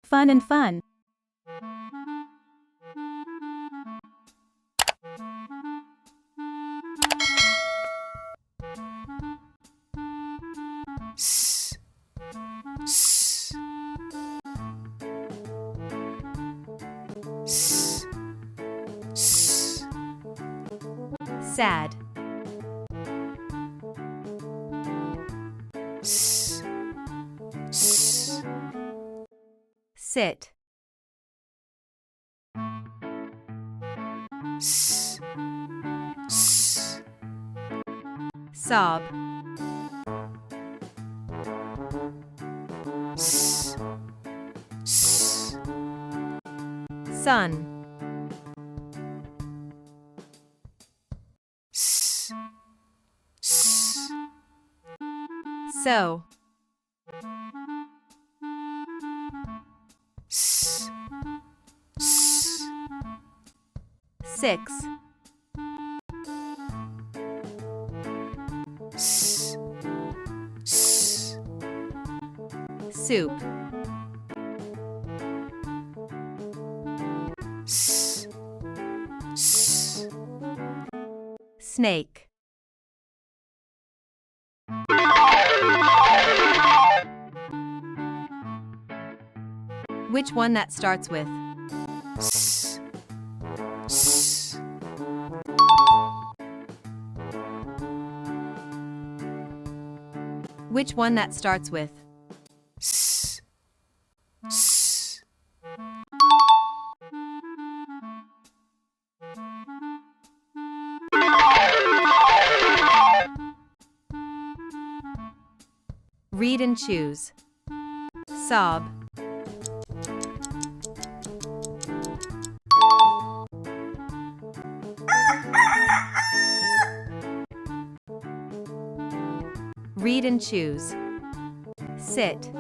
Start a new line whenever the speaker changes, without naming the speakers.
Fun and fun.
S, s, s, s.
Sad.
S, s.
Sit.
S, s.
Sob.
S, s.
Sun.
S, s.
So.
S, s.
6.
S, s.
Soup.
S, s.
Snake. Which one that starts with?
S, s.
Which one that starts with?
S, s.
Read and choose. Sob. Read and choose. Sit.